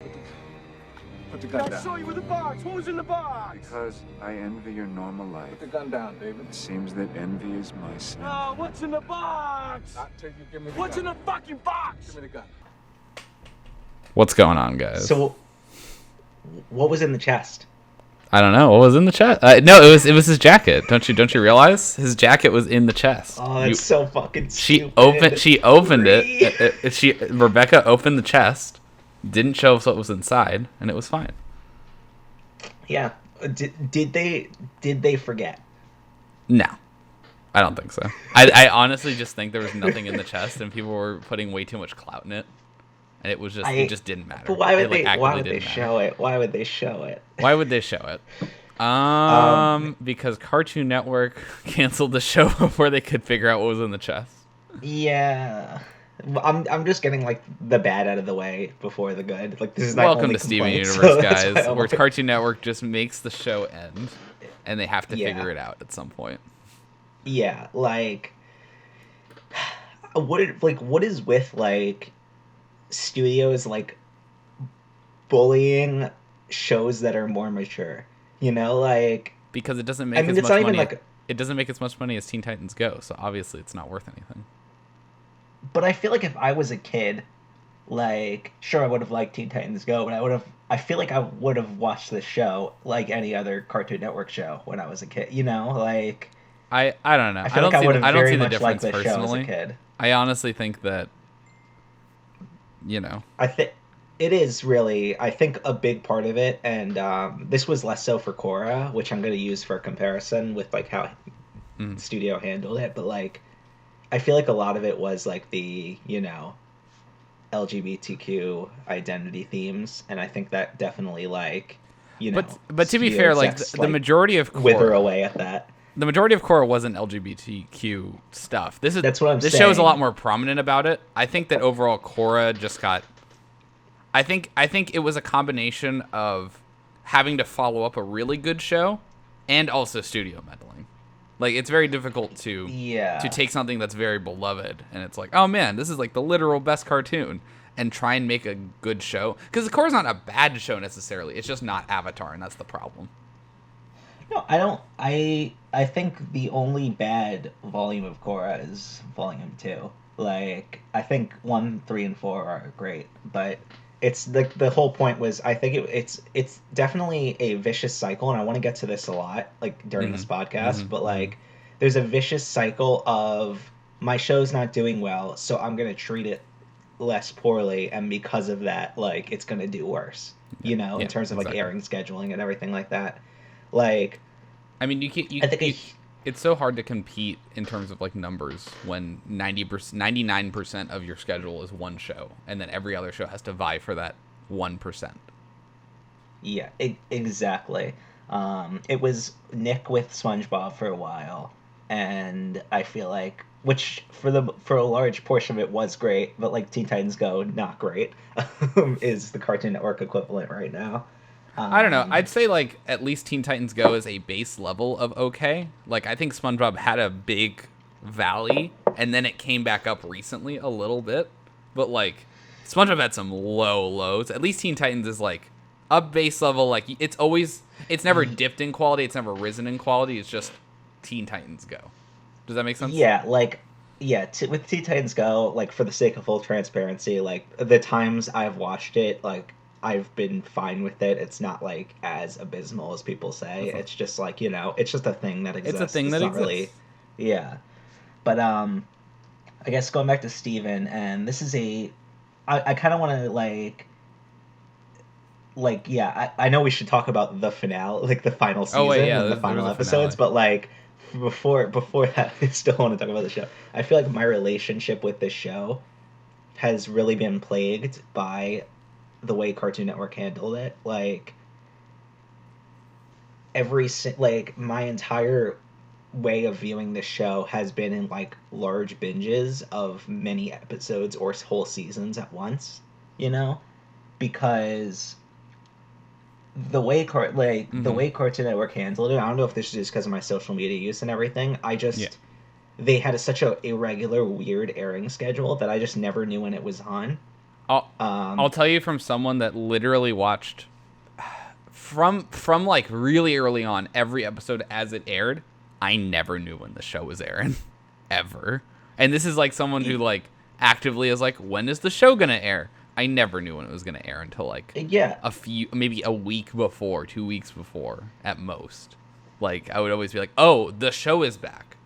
Put the gun I down. saw you with the box. What was in the box? Because I envy your normal life. Put the gun down, David. It seems that envy is my sin. Oh, what's in the box? Not till you give me the What's gun. In the fucking box? Give me the gun. What's going on, guys? So, what was in the chest? I don't know. What was in the chest? No, it was his jacket. Don't you realize his jacket was in the chest? Oh, that's so fucking She stupid. She opened it. Rebecca opened the chest, didn't show us what was inside, and it was fine. Yeah. Did they forget? No, I don't think so. I honestly just think there was nothing in the chest, and people were putting way too much clout in it. And it was just it just didn't matter. But why would they show it? Why would they show it? Why would they show it? Because Cartoon Network canceled the show before they could figure out what was in the chest. Yeah. I'm just getting like the bad out of the way before the good. Like this is welcome to Steven Universe, guys, where Cartoon Network just makes the show end, and they have to figure it out at some point. Yeah, like what is with like studios like bullying shows that are more mature, you know, like because it doesn't make as much money. It doesn't make as much money as Teen Titans Go, so obviously it's not worth anything. But I feel like if I was a kid, like sure I would have liked Teen Titans Go, but I feel like I would have watched this show like any other Cartoon Network show when I was a kid, you know, like I don't know. I don't see the difference personally. Show as a kid. I honestly think that, you know, I think it is really, I think a big part of it, and this was less so for Korra, which I'm going to use for a comparison with like how the studio handled it, but like I feel like a lot of it was like the, you know, LGBTQ identity themes, and I think that definitely like, you know, but to be fair, like the majority of Korra, wither away at that. The majority of Korra wasn't LGBTQ stuff. That's what I'm saying. This show is a lot more prominent about it. I think that overall Korra just got. I think it was a combination of having to follow up a really good show, and also studio meddling. Like it's very difficult to take something that's very beloved, and it's like, oh man, this is like the literal best cartoon, and try and make a good show. Because Korra's not a bad show necessarily. It's just not Avatar, and that's the problem. No, I don't. I think the only bad volume of Korra is volume 2. Like, I think 1, 3, and 4 are great, but it's like the whole point was I think it's definitely a vicious cycle, and I want to get to this a lot like during this podcast, but like there's a vicious cycle of my show's not doing well, so I'm gonna treat it less poorly, and because of that, like it's gonna do worse. You know, in terms of like airing scheduling and everything like that. Like, I mean, it's so hard to compete in terms of like numbers when 99% of your schedule is one show, and then every other show has to vie for that 1%. Yeah, exactly. It was Nick with SpongeBob for a while, and I feel like, which for a large portion of it was great, but like Teen Titans Go, not great, is the Cartoon Network equivalent right now. I don't know. I'd say like at least Teen Titans Go is a base level of okay. Like I think SpongeBob had a big valley and then it came back up recently a little bit. But like SpongeBob had some low lows. At least Teen Titans is like a base level. Like it's never dipped in quality. It's never risen in quality. It's just Teen Titans Go. Does that make sense? Yeah, like with Teen Titans Go, like for the sake of full transparency, like the times I've watched it, like I've been fine with it. It's not like as abysmal as people say. It's just like, you know, it's just a thing that exists. It's a thing that exists. Really, yeah. But I guess going back to Steven, and this is I kind of want to I know we should talk about the finale, like the final season and the final episodes, but like before that, I still want to talk about the show. I feel like my relationship with this show has really been plagued by the way Cartoon Network handled it. Like my entire way of viewing this show has been in like large binges of many episodes or whole seasons at once, you know, because the way the way Cartoon Network handled it, I don't know if this is just because of my social media use and everything. They had such a irregular, weird airing schedule that I just never knew when it was on. I'll tell you from someone that literally watched from like really early on every episode as it aired. I never knew when the show was airing, ever. And this is like someone who like actively is like, when is the show gonna air? I never knew when it was gonna air until like maybe a week before, 2 weeks before at most. Like I would always be like, oh, the show is back.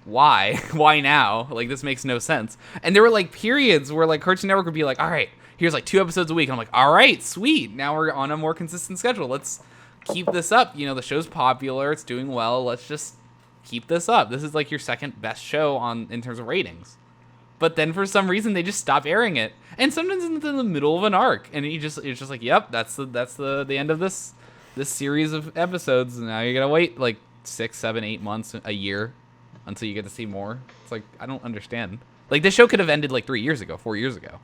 Why? Why now? Like this makes no sense. And there were like periods where like Cartoon Network would be like, all right, here's like 2 episodes a week. And I'm like, all right, sweet. Now we're on a more consistent schedule. Let's keep this up. You know, the show's popular. It's doing well. Let's just keep this up. This is like your second best show in terms of ratings. But then for some reason they just stop airing it. And sometimes it's in the middle of an arc. And it's just like, yep, that's the end of this series of episodes. And now you gotta wait like 6, 7, 8 months, a year until you get to see more. It's like, I don't understand. Like this show could have ended like 3 years ago, 4 years ago.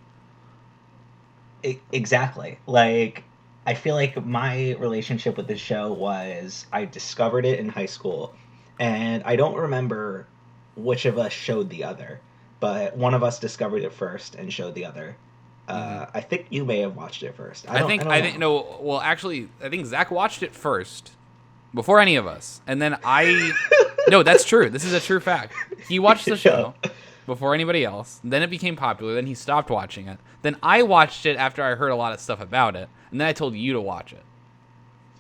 Exactly. Like, I feel like my relationship with this show was I discovered it in high school, and I don't remember which of us showed the other, but one of us discovered it first and showed the other. I think you may have watched it first. I think well, actually, I think Zach watched it first before any of us, and then no, that's true. This is a true fact. He watched the show before anybody else. Then it became popular. Then he stopped watching it. Then I watched it after I heard a lot of stuff about it, and then I told you to watch it.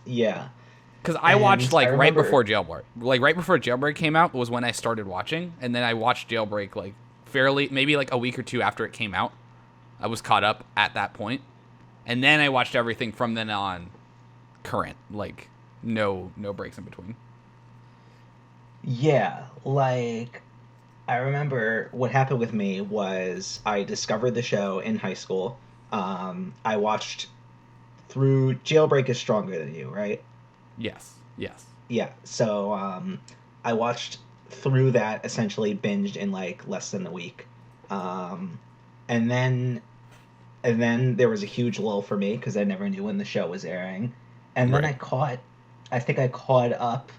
Yeah. Because I watched like right before Jailbreak. Like right before Jailbreak came out was when I started watching, and then I watched Jailbreak like maybe like a week or two after it came out. I was caught up at that point, and then I watched everything from then on, current, like no breaks in between. Yeah, like I remember what happened with me was I discovered the show in high school. I watched through Jailbreak is Stronger Than You, right? Yes. Yeah, so I watched through that, essentially binged in like less than a week. And then there was a huge lull for me because I never knew when the show was airing. And then I think I caught up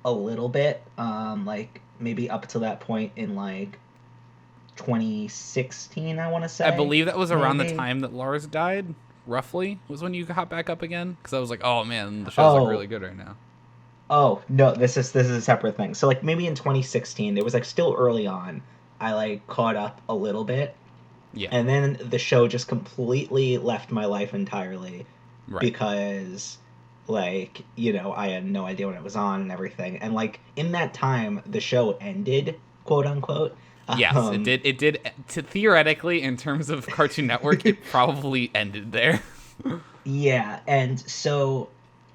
a little bit, like maybe up to that point in like 2016, I want to say. I believe that was around the time that Lars died, roughly, was when you got back up again. Because I was like, oh man, the show's like really good right now. Oh, no, this is a separate thing. So like maybe in 2016, it was like still early on, I like caught up a little bit. Yeah. And then the show just completely left my life entirely. Right. Because like, you know, I had no idea when it was on and everything. And like in that time the show ended, quote unquote. Yes, it did theoretically, in terms of Cartoon Network, it probably ended there. Yeah, and so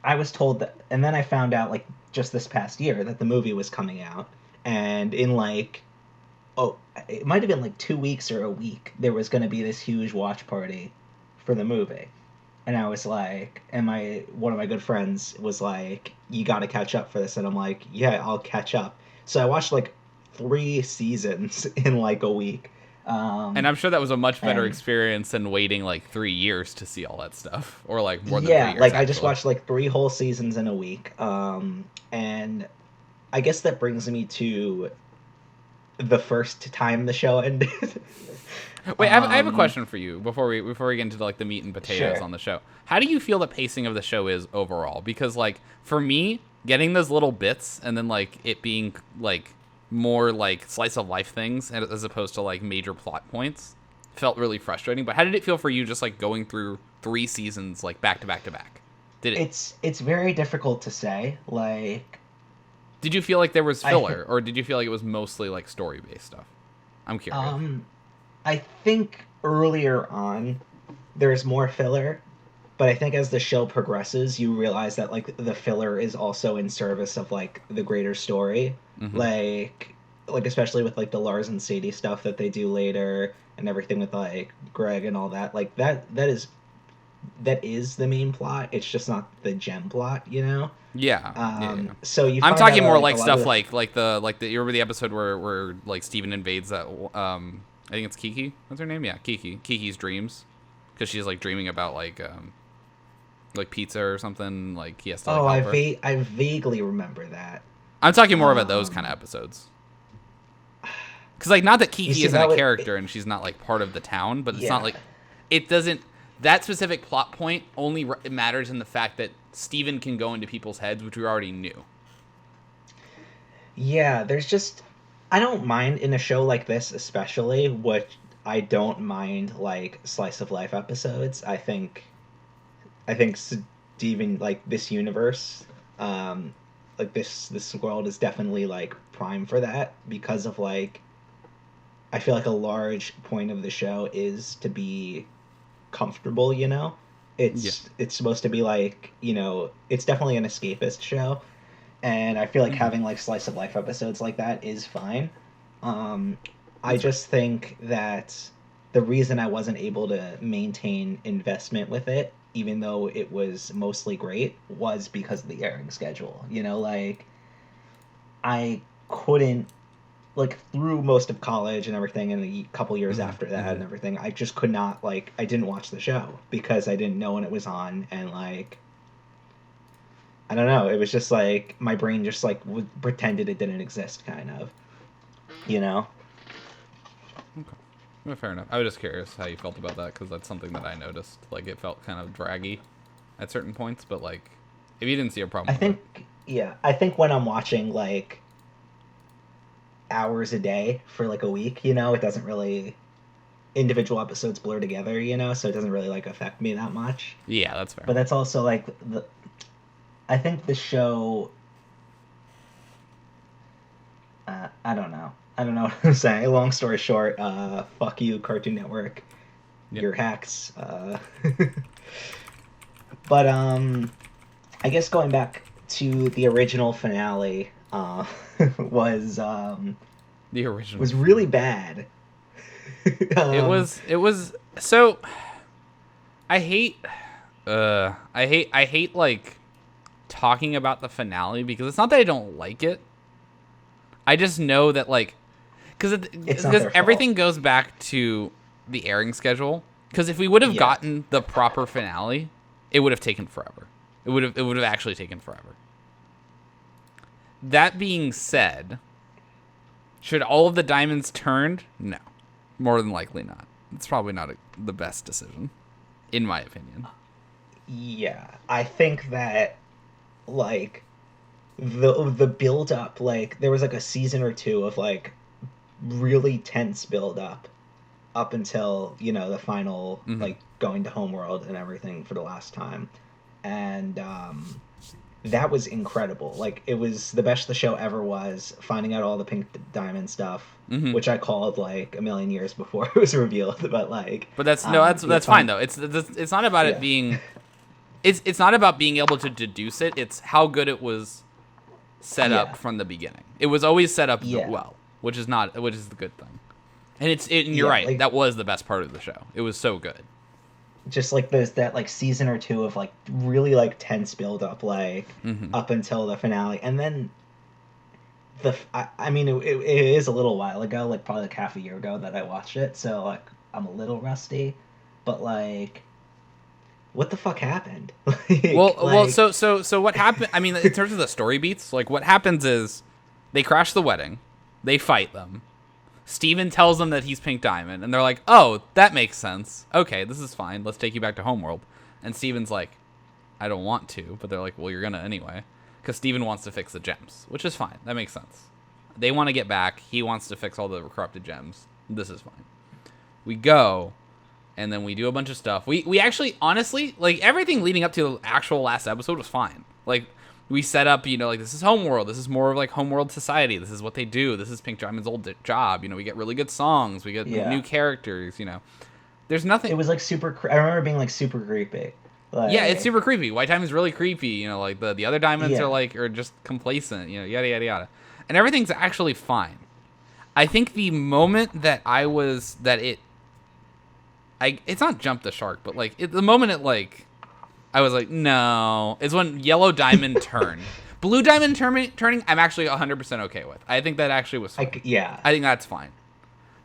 I was told that, and then I found out like just this past year that the movie was coming out, and in like it might have been like 2 weeks or a week, there was going to be this huge watch party for the movie. And I was like, one of my good friends was like, you got to catch up for this. And I'm like, yeah, I'll catch up. So I watched like 3 seasons in like a week. And I'm sure that was a much better experience than waiting like 3 years to see all that stuff, or like more than 3 years. Yeah, like I just watched like 3 whole seasons in a week. And I guess that brings me to the first time the show ended. Wait, I have a question for you before we get into like the meat and potatoes on the show. How do you feel the pacing of the show is overall? Because like for me, getting those little bits and then like it being like more like slice of life things as opposed to like major plot points felt really frustrating. But how did it feel for you just like going through 3 seasons like back to back to back? It's very difficult to say. Like, did you feel like there was filler, or did you feel like it was mostly like story based stuff? I'm curious. I think earlier on there's more filler, but I think as the show progresses, you realize that like the filler is also in service of like the greater story. Mm-hmm. Like especially with like the Lars and Sadie stuff that they do later and everything with like Greg and all that. Like that is the main plot. It's just not the gem plot, you know? Yeah. So I'm talking more like stuff like the you remember the episode where like Steven invades that I think it's Kiki. What's her name? Yeah, Kiki. Kiki's dreams, because she's like dreaming about like pizza or something. Like he has to. Like, help her. I vaguely remember that. I'm talking more about those kind of episodes. Because, like, not that Kiki isn't a character and she's not, like, part of the town, but it's not like... It doesn't... That specific plot point only matters in the fact that Steven can go into people's heads, which we already knew. Yeah, there's just... I don't mind in a show like this, especially, which I don't mind, like, slice of life episodes. I think Steven, like, this universe, like, this world is definitely, like, prime for that, because of, like, I feel like a large point of the show is to be comfortable, you know? It's supposed to be, like, you know, it's definitely an escapist show, and I feel like having, like, slice of life episodes like that is fine. I just think that the reason I wasn't able to maintain investment with it, even though it was mostly great, was because of the airing schedule. You know, like, I couldn't, like, through most of college and everything, and a couple years after that and everything, I just could not, like, I didn't watch the show because I didn't know when it was on, and, like, I don't know, it was just, like, my brain just, like, pretended it didn't exist, kind of. You know? Okay. Well, fair enough. I was just curious how you felt about that, because that's something that I noticed. Like, it felt kind of draggy at certain points, but, like, if you didn't see a problem I think when I'm watching, like, hours a day for, like, a week, you know, it doesn't really... Individual episodes blur together, you know, so it doesn't really, like, affect me that much. Yeah, that's fair. But that's also, like, I think the show... I don't know what I'm saying. Long story short, fuck you, Cartoon Network. Yep. Your hacks. But, I guess going back to the original finale, was, the original was really bad. It was, so, I hate, like, talking about the finale, because it's not that I don't like it. I just know that, like, because everything goes back to the airing schedule. Because if we would have gotten the proper finale, it would have taken forever. It would have actually taken forever. That being said, should all of the diamonds turned? No, more than likely not. It's probably not the best decision, in my opinion. Yeah, I think that, like, the build up, like, there was, like, a season or two of, like, really tense build up until, you know, the final, like, going to Homeworld and everything for the last time. And that was incredible. Like, it was the best the show ever was, finding out all the pink diamond stuff, which I called, like, a million years before it was revealed. But, like, but that's fine though. It's not about it being it's not about being able to deduce it. It's how good it was set up from the beginning. It was always set up well, which is the good thing. And you're right. Like, that was the best part of the show. It was so good. Just, like, there's that, like, season or two of, like, really, like, tense build up, like, up until the finale. And then I mean, it is a little while ago, like, probably like half a year ago that I watched it. So, like, I'm a little rusty, but, like, what the fuck happened? So what happened? I mean, in terms of the story beats, like, what happens is they crash the wedding, they fight them. Steven tells them that he's Pink Diamond, and they're like, "Oh, that makes sense. Okay, this is fine. Let's take you back to Homeworld." And Steven's like, "I don't want to," but they're like, "Well, you're gonna anyway," because Steven wants to fix the gems, which is fine. That makes sense. They want to get back. He wants to fix all the corrupted gems. This is fine. We go. And then we do a bunch of stuff. We actually, honestly, like, everything leading up to the actual last episode was fine. Like, we set up, you know, like, this is Homeworld. This is more of, like, Homeworld society. This is what they do. This is Pink Diamond's old job. You know, we get really good songs. We get new characters, you know. There's nothing. It was, like, super... I remember being, like, super creepy. Like... Yeah, it's super creepy. White Diamond's really creepy. You know, like, the other diamonds are just complacent. You know, yada, yada, yada. And everything's actually fine. I think the moment that it's not jump the shark, but, like, the moment I was like, no, is when Yellow Diamond turned. Blue Diamond turning, I'm actually 100% okay with. I think that actually was fine. I think that's fine.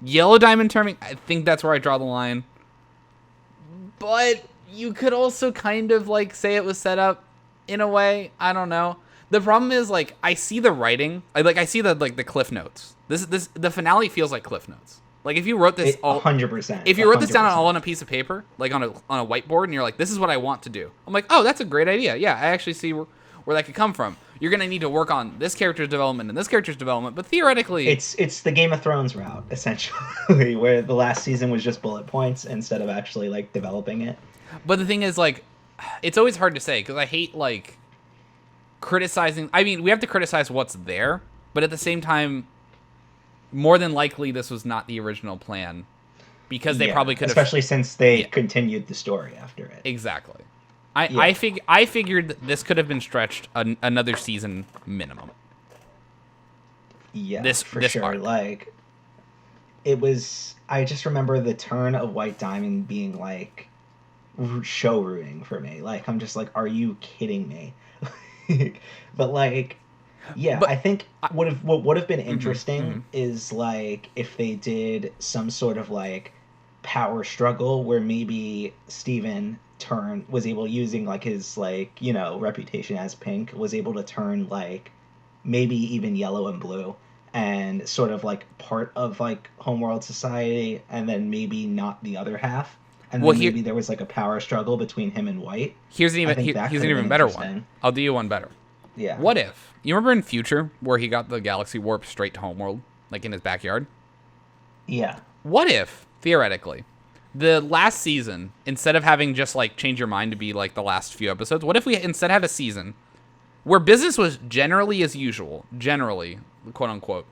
Yellow Diamond turning, I think that's where I draw the line. But you could also kind of, like, say it was set up in a way. I don't know. The problem is, like, I see the writing. I see the cliff notes. The finale feels like cliff notes. Like, if you wrote this 100%. If you wrote this down all on a piece of paper, like on a whiteboard, and you're like, this is what I want to do. I'm like, oh, that's a great idea. Yeah, I actually see where that could come from. You're going to need to work on this character's development and this character's development, but theoretically... It's the Game of Thrones route, essentially, where the last season was just bullet points instead of actually, like, developing it. But the thing is, like, it's always hard to say, because I hate, like, criticizing... I mean, we have to criticize what's there, but at the same time, more than likely this was not the original plan, because they probably could have... Especially since they continued the story after it. Exactly. I figured that this could have been stretched another season minimum. Yeah, this sure. Arc. Like, it was... I just remember the turn of White Diamond being, like, show rooting for me. Like, I'm just like, are you kidding me? But, like... Yeah, I think what would have been interesting is, like, if they did some sort of, like, power struggle where maybe Steven was able, using, like, his, like, you know, reputation as Pink, was able to turn, like, maybe even Yellow and Blue and sort of, like, part of, like, Homeworld society, and then maybe not the other half. And then maybe there was, like, a power struggle between him and White. Here's an even better one. I'll do you one better. Yeah. What if... You remember in Future where he got the galaxy warp straight to Homeworld, like in his backyard? Yeah. What if, theoretically, the last season, instead of having just, like, change your mind to be, like, the last few episodes, what if we instead had a season where business was generally as usual, generally, quote unquote,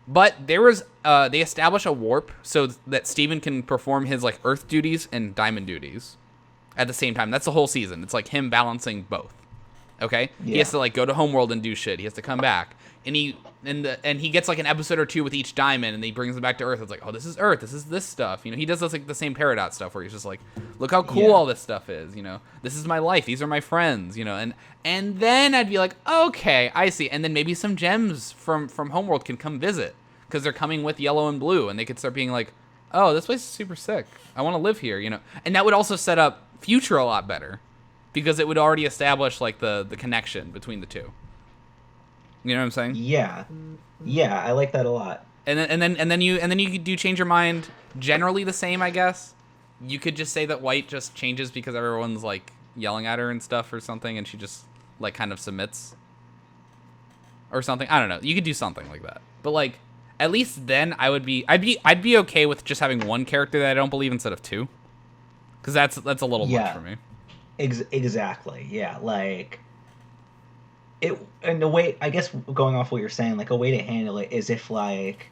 but there was, they establish a warp so that Steven can perform his, like, Earth duties and Diamond duties at the same time. That's the whole season. It's like him balancing both. Okay, He has to, like, go to Homeworld and do shit. He has to come back, and he gets, like, an episode or two with each diamond, and he brings them back to Earth. It's like, oh, this is Earth. This is this stuff. You know, he does this, like, the same Peridot stuff where he's just like, look how cool all this stuff is. You know, this is my life. These are my friends. You know, and then I'd be like, okay, I see. And then maybe some gems from Homeworld can come visit because they're coming with Yellow and Blue, and they could start being like, oh, this place is super sick. I want to live here. You know, and that would also set up Future a lot better. Because it would already establish, like, the connection between the two. You know what I'm saying? Yeah, I like that a lot. And then you could do change your mind generally the same, I guess. You could just say that White just changes because everyone's, like, yelling at her and stuff or something, and she just, like, kind of submits or something. I don't know. You could do something like that. But, like, at least then I'd be okay with just having one character that I don't believe instead of two. Because that's a little much for me. Exactly. Yeah, like it. And the way, I guess, going off what you're saying, like, a way to handle it is if, like,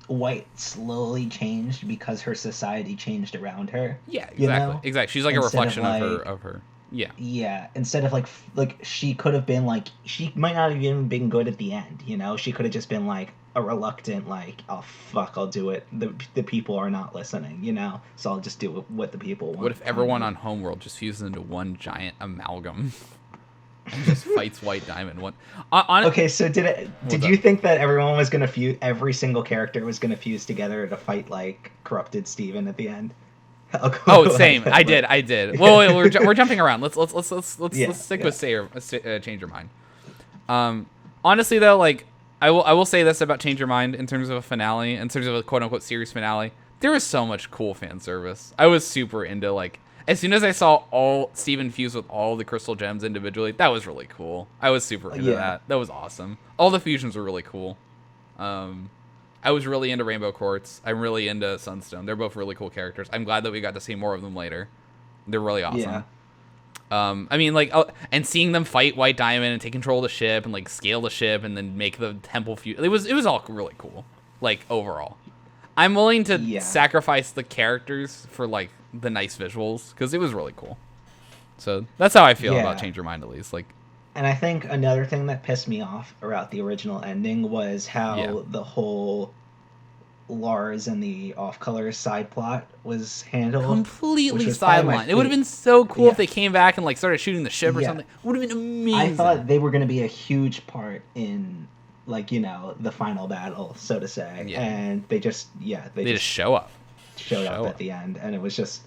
White slowly changed because her society changed around her. Yeah, exactly. You know? Exactly. She's like a reflection of her. Yeah. Yeah. Instead of, like she could have been, like, she might not have even been good at the end. You know, she could have just been, like, a reluctant, like, oh fuck, I'll do it. The people are not listening, you know, so I'll just do what the people want. What if everyone on Homeworld just fuses into one giant amalgam and just fights White Diamond? Okay, so did you think that everyone was gonna fuse? Every single character was gonna fuse together to fight, like, corrupted Steven at the end? Same. I did. Well, wait, we're jumping around. Let's stick with change your mind. Honestly, though, like, I will say this about Change Your Mind in terms of a finale, in terms of a quote-unquote series finale. There was so much cool fan service. I was super into, like, as soon as I saw all Steven fuse with all the crystal gems individually, that was really cool. I was super into that. That was awesome. All the fusions were really cool. I was really into Rainbow Quartz. I'm really into Sunstone. They're both really cool characters. I'm glad that we got to see more of them later. They're really awesome. Yeah. I mean, like, and seeing them fight White Diamond and take control of the ship and, like, scale the ship and then make the temple fuse. It was all really cool, like, overall. I'm willing to sacrifice the characters for, like, the nice visuals because it was really cool. So that's how I feel about Change Your Mind, at least. Like, and I think another thing that pissed me off about the original ending was how the whole Lars and the off-color side plot was handled. Completely sidelined. It would have been so cool if they came back and, like, started shooting the ship or something. It would have been amazing. I thought they were going to be a huge part in, like, you know, the final battle, so to say. Yeah. And they just show up. Showed up at the end, and it was just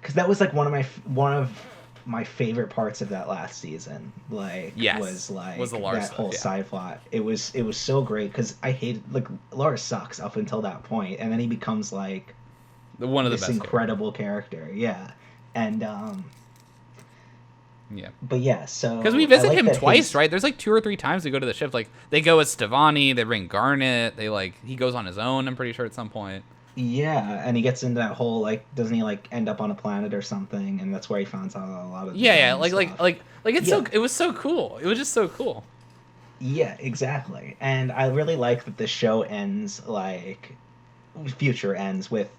because that was, like, one of my favorite parts of that last season. Like, was the Lars that stuff, whole side plot. It was so great because I hated Lars sucks up until that point, and then he becomes like one of the best incredible character. Yeah, and yeah. But yeah, so because we visit him twice, right? There's like 2 or 3 times we go to the ship. Like they go with Stevani, they bring Garnet, he goes on his own. I'm pretty sure at some point. Yeah, and he gets into that whole doesn't he end up on a planet or something, and that's where he finds out a lot of the stuff. It was so cool. It was just so cool. Yeah, exactly. And I really like that the show ends future ends with.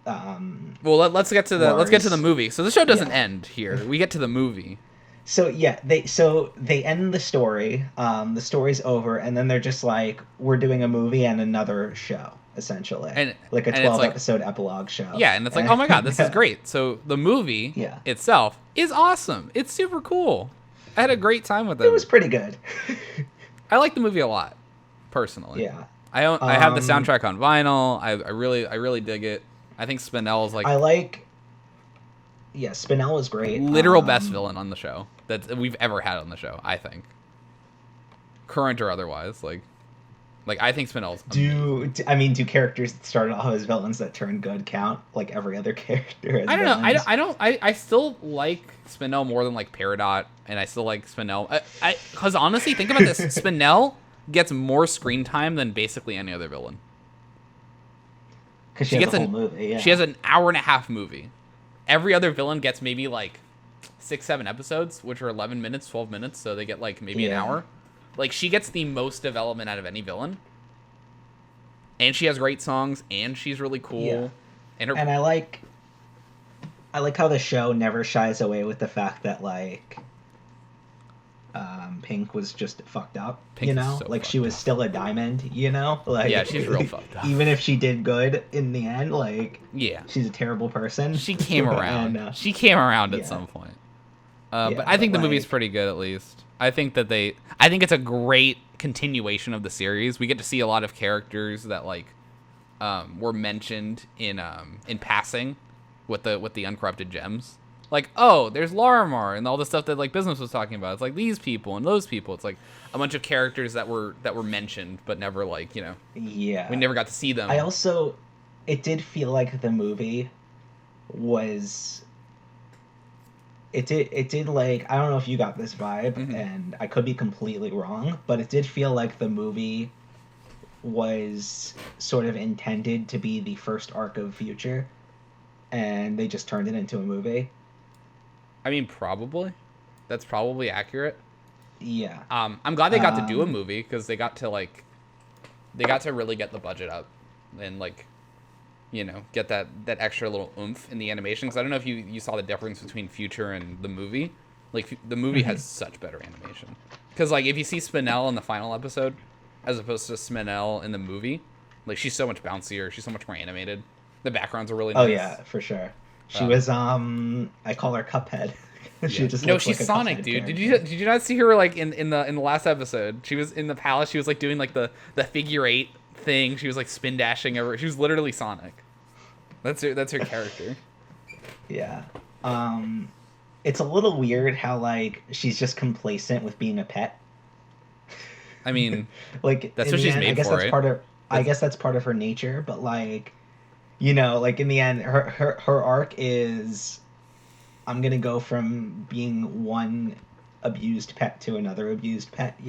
Well, let's get to the movie. So the show doesn't end here. We get to the movie. So yeah, they end the story. The story's over, and then they're just like, we're doing a movie and another show. Essentially, and like a 12-episode epilogue show. Yeah, and it's like, oh my god, this is great. So the movie itself is awesome. It's super cool. I had a great time with it. It was pretty good. I like the movie a lot, personally. Yeah, I have the soundtrack on vinyl. I really dig it. I think Spinell's Spinell is great. Literal best villain on the show that we've ever had on the show. I think, current or otherwise, I think Spinell's amazing. Do characters that started off as villains that turn good count like every other character as villains? I still like Spinell more than Peridot, and I still like Spinell. Because honestly, think about this. Spinell gets more screen time than basically any other villain. Because she gets a whole movie, yeah. She has an hour-and-a-half movie. Every other villain gets maybe 6-7 episodes, which are 11 minutes, 12 minutes, so they get maybe an hour. She gets the most development out of any villain. And she has great songs, and she's really cool. Yeah. And I like how the show never shies away with the fact that, Pink was just fucked up, Pink so she was still a diamond, yeah, she's real fucked up. Even if she did good in the end, yeah, she's a terrible person. She came around. At some point. But I think the movie's pretty good, at least. I think it's a great continuation of the series. We get to see a lot of characters that were mentioned in passing with the uncorrupted gems. There's Larimar and all the stuff that Business was talking about. It's these people and those people. It's a bunch of characters that were mentioned but never yeah, we never got to see them. It did feel like the movie was. It did I don't know if you got this vibe, and I could be completely wrong, but it did feel like the movie was sort of intended to be the first arc of Future, and they just turned it into a movie. I mean, probably. That's probably accurate. Yeah. I'm glad they got to do a movie, because they got to really get the budget up and get that extra little oomph in the animation. Because I don't know if you saw the difference between Future and the movie. The movie has such better animation. Because if you see Spinell in the final episode, as opposed to Spinell in the movie, she's so much bouncier. She's so much more animated. The backgrounds are really nice. Oh yeah, for sure. She was I call her Cuphead. She just she's Sonic, dude. Character. Did you not see her in the last episode? She was in the palace. She was doing the figure 8 thing. She was spin dashing over. She was literally Sonic. That's her character. Yeah. It's a little weird how she's just complacent with being a pet. I mean, that's what she's made for, right? I guess that's part of her nature, but in the end, her arc is, I'm gonna go from being one abused pet to another abused pet,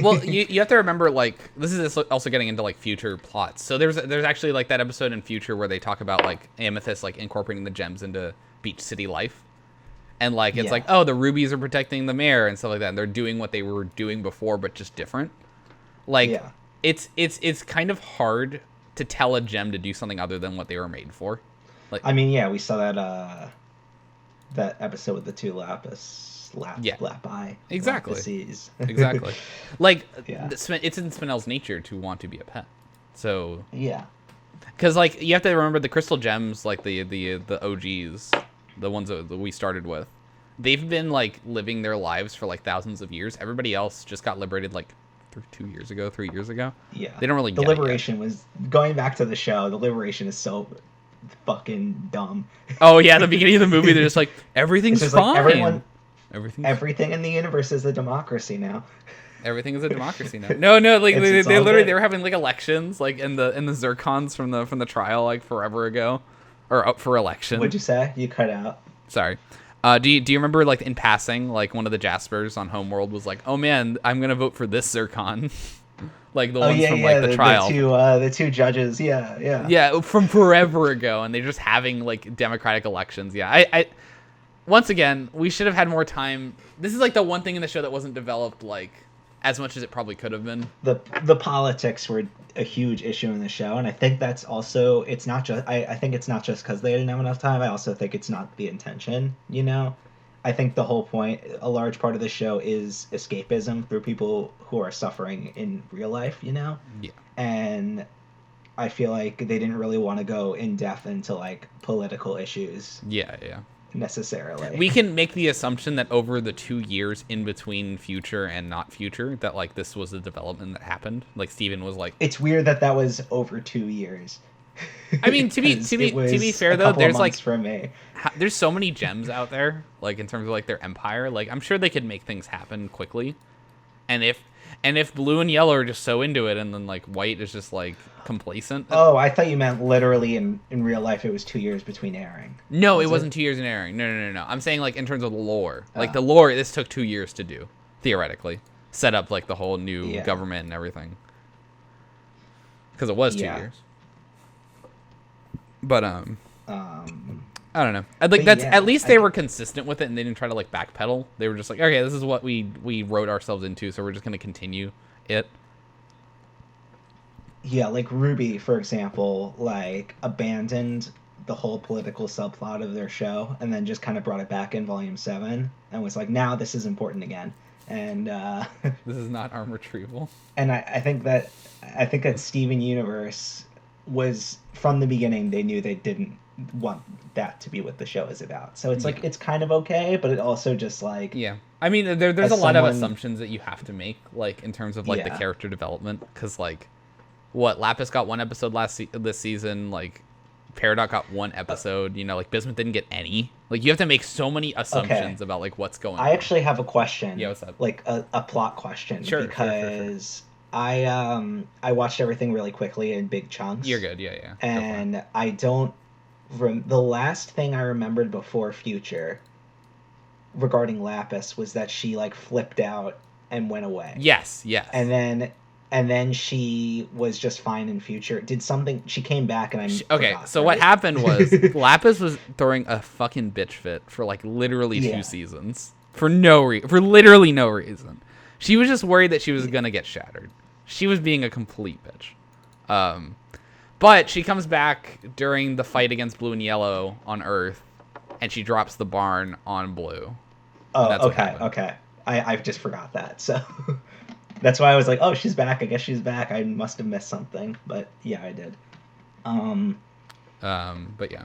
Well, you have to remember, this is also getting into Future plots. So there's actually that episode in Future where they talk about Amethyst incorporating the gems into Beach City life, and it's oh, the rubies are protecting the mayor and stuff like that, and they're doing what they were doing before but just different. It's kind of hard to tell a gem to do something other than what they were made for. We saw that episode with the two lapis lapi. Exactly. Lapises. Exactly. It's in Spinell's nature to want to be a pet. So yeah. Because you have to remember the crystal gems, the OGs, the ones that we started with. They've been living their lives for thousands of years. Everybody else just got liberated 3 years ago. Yeah. They don't really the get liberation was going back to the show. The liberation is so fucking dumb. Oh yeah, the beginning of the movie, they're just like, everything's fine. Like everything in the universe is a democracy now. Everything is a democracy now. No, like they literally they were having like elections, like in the zircons from the trial like forever ago, or up for election. What'd you say? You cut out. Sorry. Do you remember like in passing, like one of the Jaspers on Homeworld was like, oh man, I'm gonna vote for this zircon. Like the ones from like the trial. The two judges, yeah, from forever ago, and they're just having like democratic elections. Yeah, I once again, we should have had more time. This is like the one thing in the show that wasn't developed like as much as it probably could have been. The politics were a huge issue in the show, and I think that's also, it's not just, I think it's not just because they didn't have enough time. I also think it's not the intention, you know? I think the whole point, a large part of the show is escapism through people who are suffering in real life, you know? Yeah. And I feel like they didn't really want to go in depth into like political issues. Yeah. Necessarily. We can make the assumption that over the 2 years in between Future and Not Future, that like this was a development that happened. Like Steven was like, it's weird that was over 2 years. I mean, to be fair though, there's like for me. There's so many gems out there, like in terms of like their empire. Like I'm sure they could make things happen quickly, and if Blue and Yellow are just so into it, and then like White is just like complacent. Oh, I thought you meant literally in real life it was 2 years between airing. No, it wasn't 2 years in airing. No. I'm saying like in terms of the lore. Like the lore, this took 2 years to do, theoretically. Set up like the whole new government and everything. Because it was 2 years. But I don't know. Like that's at least they were consistent with it, and they didn't try to like backpedal. They were just like, okay, this is what we wrote ourselves into, so we're just gonna continue it. Yeah, like Ruby, for example, like abandoned the whole political subplot of their show, and then just kind of brought it back in Volume 7, and was like, now this is important again. And this is not arm retrieval. And I think that Steven Universe was, from the beginning, they knew they didn't want that to be what the show is about. So it's like, it's kind of okay, but it also just like... Yeah. I mean, there's a lot of assumptions that you have to make, like, in terms of, like, the character development. Because, like, Lapis got one episode this season, like, Peridot got one episode, you know, like, Bismuth didn't get any. Like, you have to make so many assumptions about, like, what's going on. I actually have a question. Yeah, what's up? Like, a plot question. Sure, because... I watched everything really quickly in big chunks. You're good, yeah. And I don't... the last thing I remembered before Future regarding Lapis was that she, like, flipped out and went away. Yes. And then she was just fine in Future. She came back and forgot, so right? What happened was Lapis was throwing a fucking bitch fit for, like, literally 2 seasons. For literally no reason. She was just worried that she was going to get shattered. She was being a complete bitch. But she comes back during the fight against Blue and Yellow on Earth, and she drops the barn on Blue. Oh, okay. I just forgot that. So that's why I was like, oh, she's back. I guess she's back. I must have missed something. But yeah, I did. But yeah.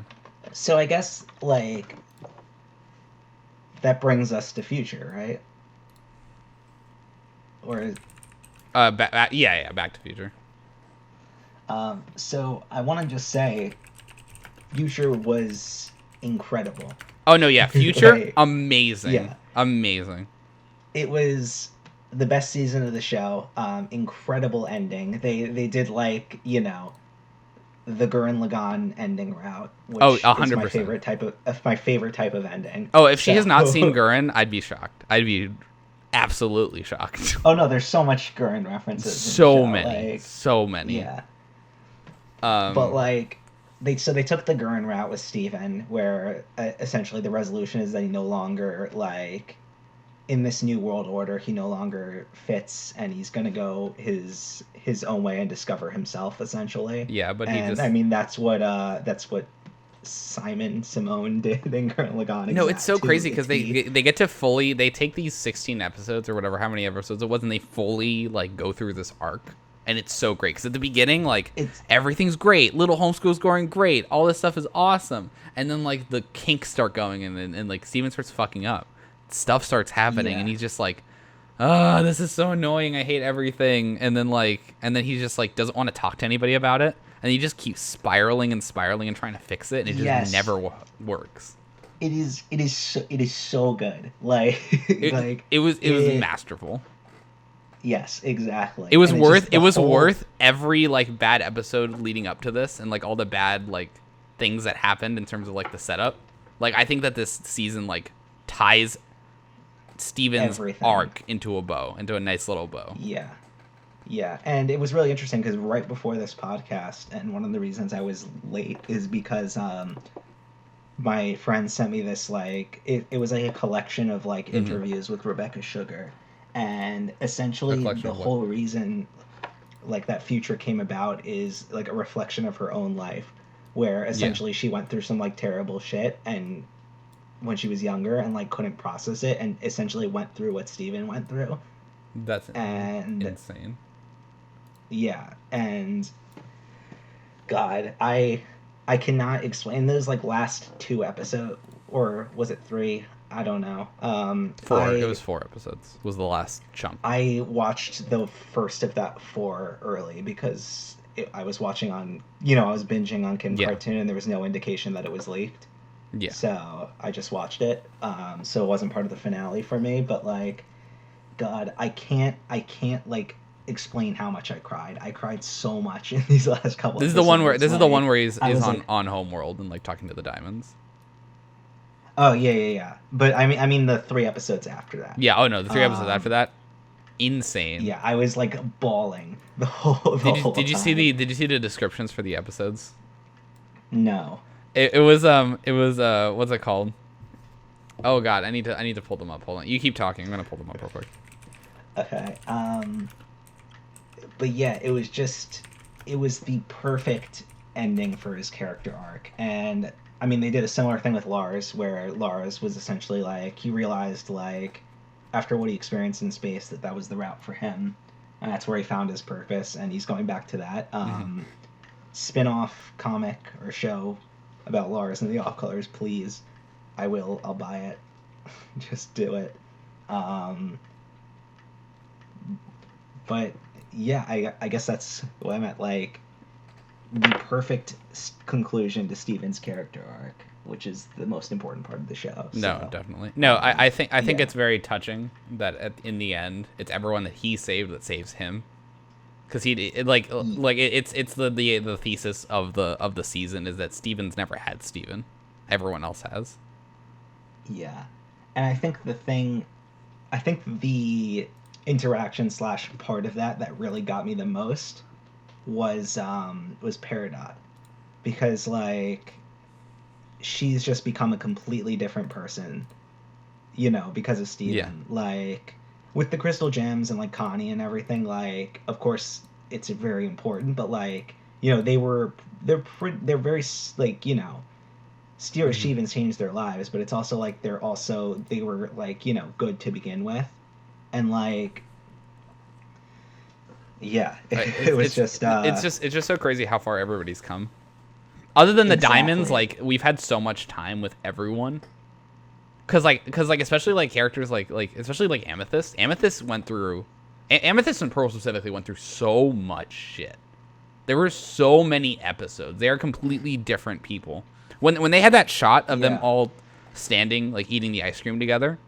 So I guess, like, that brings us to Future, right? Or back to Future. So I want to just say, Future was incredible. Oh no, yeah, Future, amazing. Yeah, amazing. It was the best season of the show. Incredible ending. They did, like, you know, the Gurren Lagann ending route, which 100%. Is my favorite type of ending. Oh, if she has not seen Gurren, I'd be shocked. I'd be absolutely shocked. Oh no, there's so much Gurren references. So many. Yeah. But like, they took the Gurren route with Steven, where essentially the resolution is that he no longer, like, in this new world order, he no longer fits, and he's gonna go his own way and discover himself, essentially. Yeah, but I mean, that's what Simone did in Gurren Lagann. No, it's so crazy because they get to they take these 16 episodes or whatever, how many episodes it was, and they fully, like, go through this arc. And it's so great because at the beginning, like, everything's great. Little Homeschool's going great. All this stuff is awesome. And then, like, the kinks start going and like, Steven starts fucking up. Stuff starts happening, and he's just like, this is so annoying. I hate everything. And then he just, like, doesn't want to talk to anybody about it. and you just keep spiraling and spiraling and trying to fix it, and it just never works. It is so good. Like it was masterful. Yes, exactly. It was worth every like bad episode leading up to this, and like all the bad like things that happened in terms of like the setup. Like I think that this season like ties Steven's arc into a nice little bow. Yeah, and it was really interesting because right before this podcast, and one of the reasons I was late is because my friend sent me this, like, it was like a collection of like interviews with Rebecca Sugar, and essentially the whole reason like that Future came about is like a reflection of her own life, where essentially she went through some like terrible shit and when she was younger and like couldn't process it, and essentially went through what Steven went through. That's insane. Yeah, and God, I cannot explain those like last 2 episodes, or was it 3? I don't know. 4. It was 4 episodes. Was the last chunk. I watched the first of that 4 early because I was watching on, I was binging on Kim Cartoon, and there was no indication that it was leaked. Yeah. So I just watched it. So it wasn't part of the finale for me, but like, God, I can't like explain how much I cried. I cried so much in these last couple. This is the one where he's on Homeworld and like talking to the diamonds. Oh yeah. But I mean the 3 episodes after that. Yeah. Oh no, the 3 episodes after that, insane. Yeah, I was like bawling the whole time. Did you see the descriptions for the episodes? No. It was what's it called? Oh God, I need to pull them up. Hold on, you keep talking. I'm gonna pull them up real quick. Okay. But yeah, it was the perfect ending for his character arc. And I mean, they did a similar thing with Lars, where Lars was essentially like, he realized like after what he experienced in space that was the route for him, and that's where he found his purpose, and he's going back to that. Spin-off comic or show about Lars and the Off Colors, please. I'll buy it. Just do it. But yeah, I guess that's what I meant. Like, the perfect conclusion to Steven's character arc, which is the most important part of the show. No, definitely. No, I think it's very touching that in the end, it's everyone that he saved that saves him. Because it's the thesis of the season is that Steven's never had Steven, everyone else has. Yeah, and I think the interaction / part of that really got me the most was Peridot, because like she's just become a completely different person, because of Steven. Yeah. Like, with the crystal gems and like Connie and everything, like, of course it's very important, but like, they're very like, Steer and Steven changed their lives, but it's also like they were like, good to begin with, and like, yeah, it's just so crazy how far everybody's come. Other than the diamonds, like, we've had so much time with everyone. Cause especially like characters like especially like Amethyst went through, Amethyst and Pearl specifically went through so much shit. There were so many episodes. They are completely different people. When they had that shot of them all standing like eating the ice cream together,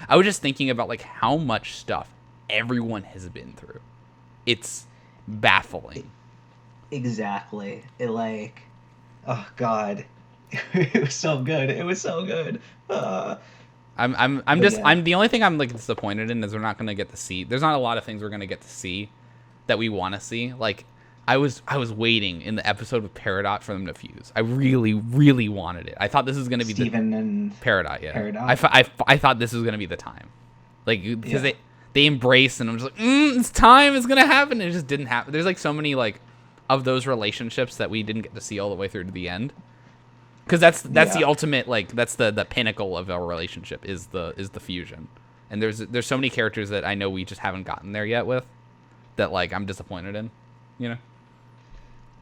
I was just thinking about like how much stuff everyone has been through. It's baffling. Exactly. It like, oh God. It was so good. I'm the only thing I'm like disappointed in is we're not gonna get to see. There's not a lot of things we're gonna get to see that we want to see. Like, I was waiting in the episode with Peridot for them to fuse. I really, really wanted it. I thought this was gonna be Steven and Peridot. Yeah, Peridot. I thought this was gonna be the time, like, because they embraced, and I'm just like, it's time. It's gonna happen. And it just didn't happen. There's like so many like of those relationships that we didn't get to see all the way through to the end. Because that's the ultimate, like, that's the pinnacle of our relationship is the fusion, and there's so many characters that I know we just haven't gotten there yet with, that like I'm disappointed in,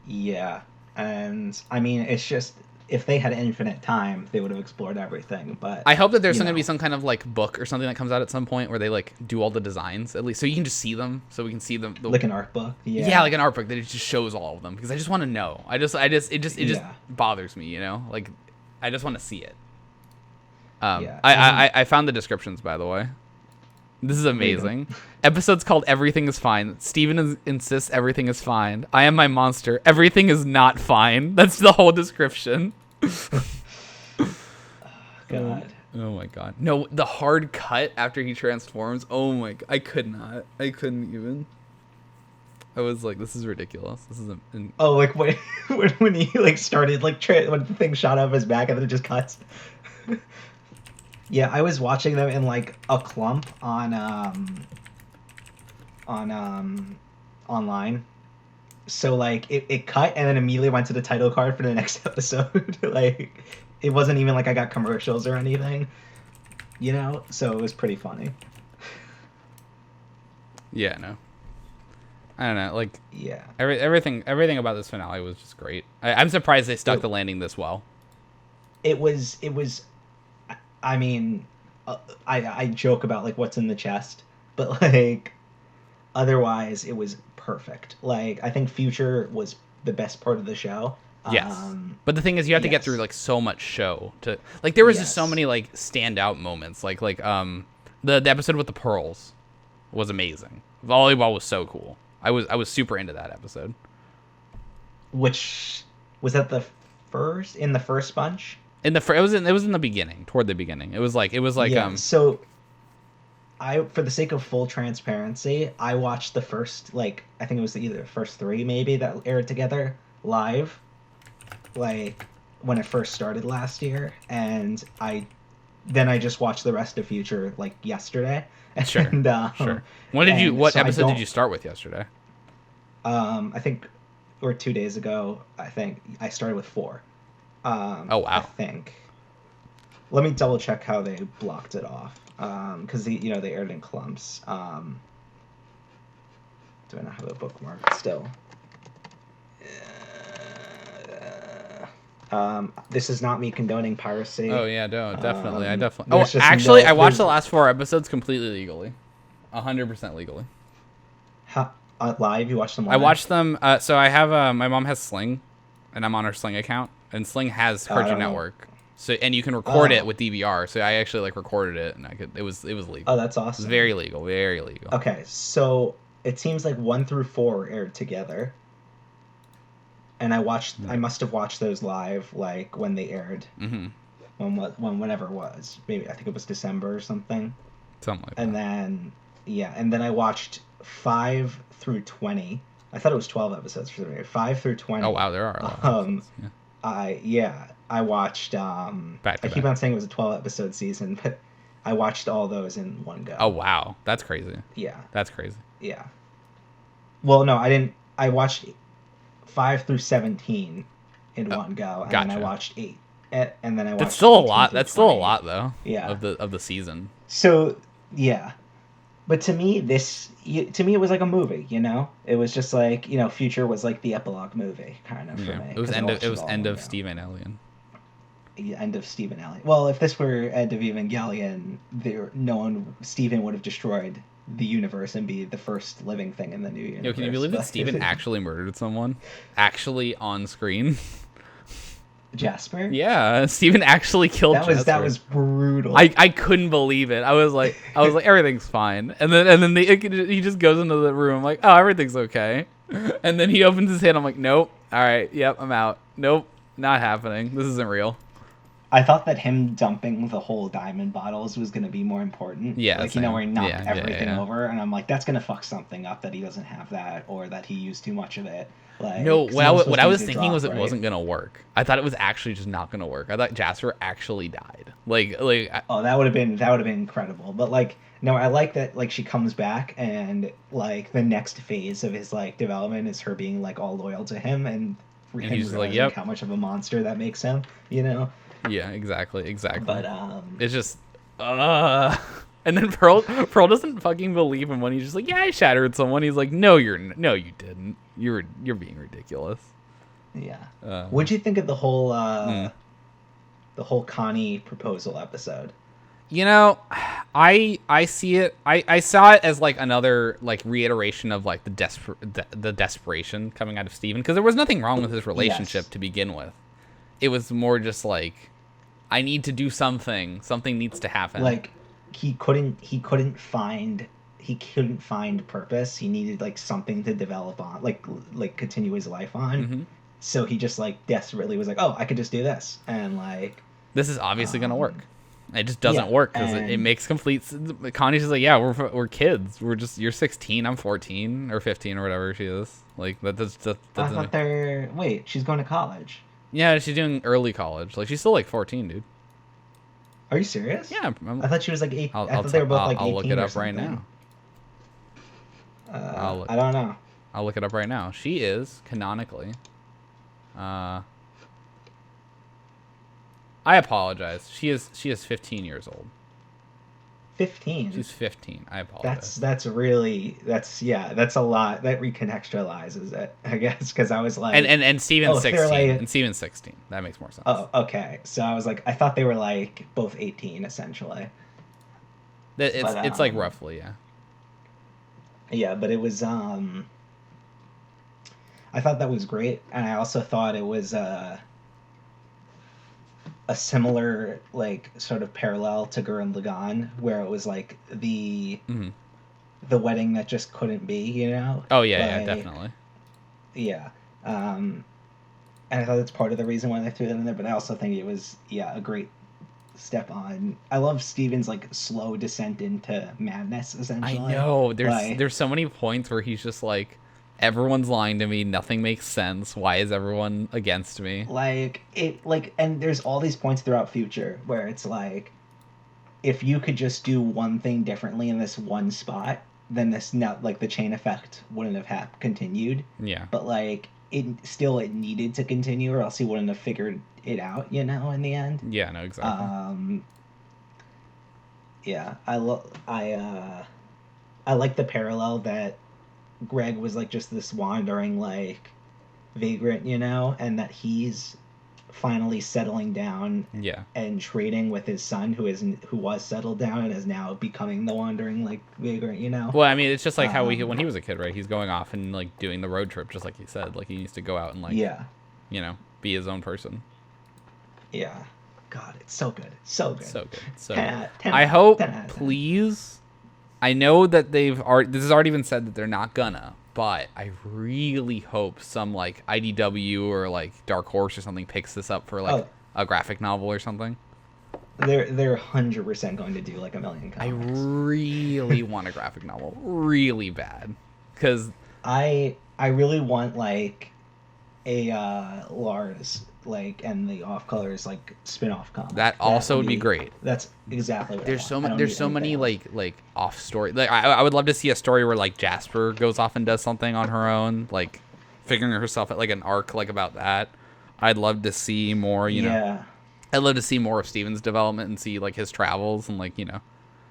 Yeah, and I mean it's just if they had infinite time, they would have explored everything. But I hope that there's going to be some kind of like book or something that comes out at some point where they like do all the designs at least, so you can just see them, so we can see them. Like an art book. Yeah, like an art book that it just shows all of them, because I just want to know. It just bothers me, like I just want to see it. I found the descriptions, by the way. This is amazing. Episode's called Everything is Fine. Steven insists everything is fine. I am my monster. Everything is not fine. That's the whole description. God. Oh my god. No, the hard cut after he transforms. Oh my god. I couldn't even. I was like, this is ridiculous. This is like when he like started like when the thing shot up his back and then it just cuts. Yeah, I was watching them in like a clump on online. So like it cut and then immediately went to the title card for the next episode. Like it wasn't even like I got commercials or anything. So it was pretty funny. Yeah, no. I don't know, like yeah. Everything about this finale was just great. I'm surprised they stuck the landing this well. It was I mean, I joke about like what's in the chest, but like otherwise it was perfect. Like I think Future was the best part of the show. Yes, but the thing is, you have to get through like so much show to like. There was just so many like standout moments. Like the episode with the pearls was amazing. Volleyball was so cool. I was super into that episode. Which was that the first bunch? It was in the beginning, toward the beginning. It was like So for the sake of full transparency, I watched the first like I think it was either the first 3 maybe that aired together live, like when it first started last year, and I just watched the rest of Future like yesterday. Sure. And, sure. What episode did you start with yesterday? I think, or 2 days ago. I think I started with 4. Oh wow! I think. Let me double check how they blocked it off, because they aired in clumps. Do I not have it bookmarked still? This is not me condoning piracy. Oh yeah, no, definitely. I definitely. Oh, actually, I watched the last 4 episodes completely legally, 100% legally. Live? You watched them live? I watched them. So I have my mom has Sling, and I'm on her Sling account. And Sling has Cartoon Network, so and you can record it with DVR. So I actually like recorded it, and It was legal. Oh, that's awesome. It was very legal, very legal. Okay, so it seems like 1 through 4 aired together, and I must have watched those live like when they aired. Mm-hmm. Whenever it was, maybe I think it was December or something. Something like that. And then I watched 5 through 20. I thought it was 12 episodes for the video. 5 through 20. Oh wow, there are a lot of episodes. Yeah. I watched I keep on saying it was a 12 episode season, but I watched all those in one go. Oh wow, that's crazy. Yeah. That's crazy. Yeah. Well, no, I didn't. I watched 5 through 17 in one go, and then I watched 8. And then I watched That's still a lot. That's 20. still a lot though. Yeah. Of the season. So, yeah. But to me it was like a movie, It was just like, Future was like the epilogue movie kind of for me. It was end of Steven Alien. End of Steven Alien. Well, if this were end of Evangelion, Steven would have destroyed the universe and be the first living thing in the new universe. Can you believe that Steven actually murdered someone? Actually on screen? Jasper? Yeah, Steven actually killed Jasper. That was brutal. I couldn't believe it. I was like everything's fine, and then he just goes into the room like, oh, everything's okay, and then he opens his hand. I'm like, nope. All right, yep, I'm out. Nope, not happening. This isn't real. I thought that him dumping the whole diamond bottles was going to be more important. Yeah, like where he knocked everything over, and I'm like, that's going to fuck something up that he doesn't have that, or that he used too much of it. Like, no, what I was thinking was it wasn't gonna work. I thought it was actually just not gonna work. I thought Jasper actually died. Oh, that would have been incredible. But like, no, I like that. Like, she comes back, and like the next phase of his like development is her being like all loyal to him, and he's like, yep, how much of a monster that makes him. Yeah, exactly. But it's just and then Pearl doesn't fucking believe him when he's just like, yeah, I shattered someone. He's like, no, you didn't. You're being ridiculous. Yeah. What'd you think of the whole Connie proposal episode? You know, I see it. I saw it as like another like reiteration of like the desperation coming out of Steven, because there was nothing wrong with his relationship to begin with. It was more just like, I need to do something. Something needs to happen. Like he couldn't find purpose. He needed like something to develop on, like continue his life on. Mm-hmm. So he just like desperately was like, oh, I could just do this, and like this is obviously gonna work. It just doesn't work because it makes complete. Connie's just like, yeah, we're kids. You're 16, I'm 14 or 15 or whatever she is. Like that doesn't. I thought wait, she's going to college. Yeah, she's doing early college. Like she's still like 14, dude. Are you serious? Yeah, I thought she was like 8. I thought they were both like 18. I'll look it up right now. I don't know. I'll look it up right now. She is canonically. I apologize. She is 15 years old. 15. She's 15. I apologize. That's a lot. That recontextualizes it, I guess, because I was like, and Steven's 16 and Steven's 16. That makes more sense. Oh, okay. So I was like, I thought they were like both 18 essentially. It's like roughly, yeah. Yeah, but it was I thought that was great, and I also thought it was a similar like sort of parallel to Gurren Lagann, where it was like the wedding that just couldn't be, you know? Oh yeah, yeah, definitely. Yeah. And I thought that's part of the reason why they threw that in there, but I also think it was a great step on. I love Steven's like slow descent into madness, essentially. I know. There's so many points where he's just like, everyone's lying to me, nothing makes sense, why is everyone against me? And there's all these points throughout Future where it's like, if you could just do one thing differently in this one spot, then this the chain effect wouldn't have continued. Yeah. But like it needed to continue, or else he wouldn't have figured it out, you know, in the end. Yeah, no, exactly. Yeah, I like the parallel that Greg was like just this wandering like vagrant, you know, and that he's finally settling down and trading with his son who was settled down and is now becoming the wandering like vagrant, you know. Well, I mean, it's just like how when he was a kid, right? He's going off and like doing the road trip, just like he said. Like he needs to go out and like you know, be his own person. Yeah. God, it's so good. So good. So good. So 10 I hope, 10 please. I know that this has already been said that they're not gonna, but I really hope some like IDW or like Dark Horse or something picks this up for like a graphic novel or something. They're 100% going to do like a million comics. I really want a graphic novel, really bad, because I really want like a Lars and the Off Colors like spin-off comic. That also would be great. That's exactly what there's so many like off story. Like I would love to see a story where like Jasper goes off and does something on her own, like figuring herself out, like an arc like about that. I'd love to see more, you know. I'd love to see more of Steven's development and see like his travels and like, you know,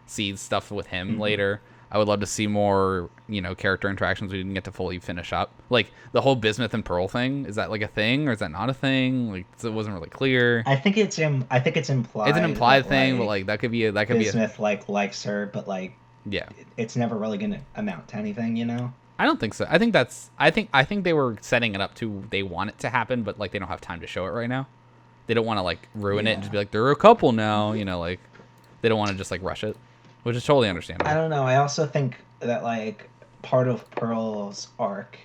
see stuff with him later. I would love to see more, you know, character interactions we didn't get to fully finish up. Like the whole Bismuth and Pearl thing, is that like a thing or is that not a thing? Like it wasn't really clear. I think it's implied. It's an implied thing, but like that could be Bismuth likes her, but like yeah, it's never really gonna amount to anything, you know. I don't think so. I think they were setting it up to they want it to happen, but like they don't have time to show it right now. They don't want to like ruin it and just be like they're a couple now, you know, like they don't want to just like rush it. Which is totally understandable. I don't know. I also think that, like, part of Pearl's arc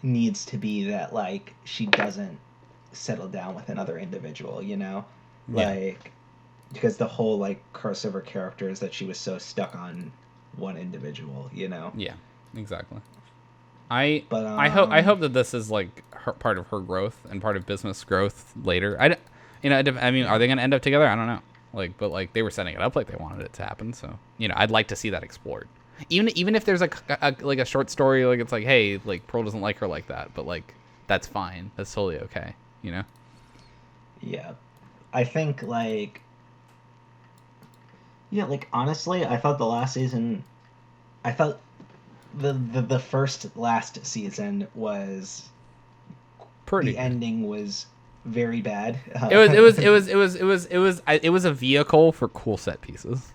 needs to be that, like, she doesn't settle down with another individual, you know? Yeah. Like, because the whole, like, curse of her character is that she was so stuck on one individual, you know? Yeah, exactly. I hope that this is, like, part of her growth and part of Bismuth's growth later. I mean, are they going to end up together? I don't know. Like, but like they were setting it up like they wanted it to happen, so you know, I'd like to see that explored. Even if there's like a short story, like it's like, hey, like Pearl doesn't like her like that, but like that's fine, that's totally okay, you know. Yeah, I think like honestly, I thought the last season, I thought the last season was Pretty the ending was very bad. It was a vehicle for cool set pieces.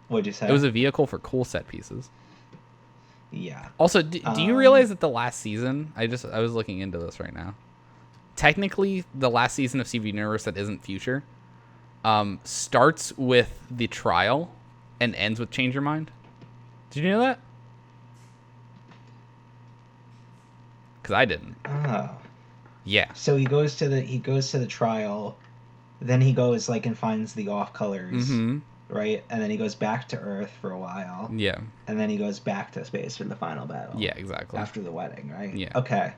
What'd you say? It was a vehicle for cool set pieces. Yeah. Also, do you realize that the last season? I was looking into this right now. Technically, the last season of Steven Universe that isn't Future, starts with the trial, and ends with Change Your Mind. Did you know that? Because I didn't. Oh. Yeah. So he goes to the trial, then he goes like and finds the off colors. Mm-hmm. Right? And then he goes back to Earth for a while. Yeah. And then he goes back to space for the final battle. Yeah, exactly. After the wedding, right? Yeah. Okay.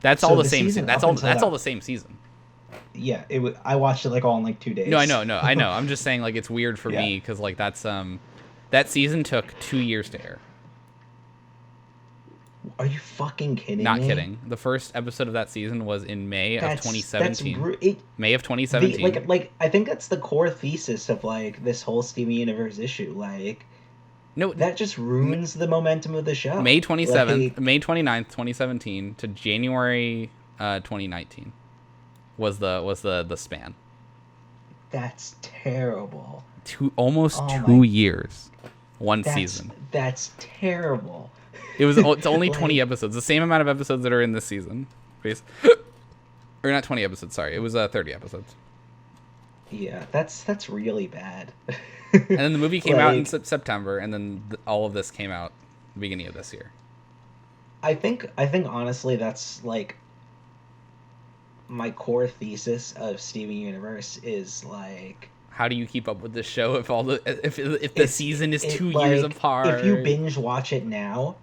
That's all the same season. That's all the same season. Yeah, I watched it like all in like 2 days. No, I know. I'm just saying like it's weird for me because like that's that season took 2 years to air. Are you fucking kidding me? Not kidding. The first episode of that season was in May of 2017. May of 2017. Like I think that's the core thesis of like this whole Steven Universe issue. Like, no, that just ruins the momentum of the show. May 27th, May 29th, 2017 to January 2019 was the span. That's terrible. Almost 2 years. One season. That's terrible. It's only 20 episodes, the same amount of episodes that are in this season. Or not 20 episodes, sorry. It was 30 episodes. Yeah, that's really bad. And then the movie came out in September, and then all of this came out the beginning of this year. I think honestly that's like my core thesis of Steven Universe is like, how do you keep up with this show if the season is 2 years apart? If you binge watch it now,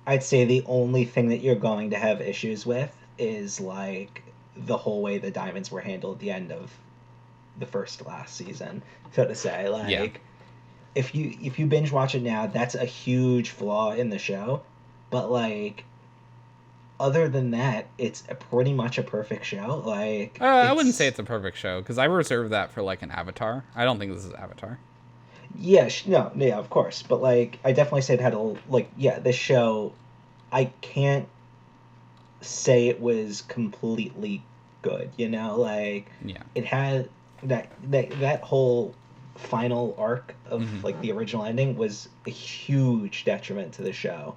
I'd say the only thing that you're going to have issues with is like the whole way the diamonds were handled at the end of the last season, so to say. Like, if you binge watch it now, that's a huge flaw in the show. But like, other than that, it's pretty much a perfect show. Like, I wouldn't say it's a perfect show because I reserve that for like an Avatar. I don't think this is Avatar. Yeah, of course. But like, I definitely say it had this show, I can't say it was completely good. Like, it had that whole final arc of like the original ending was a huge detriment to the show.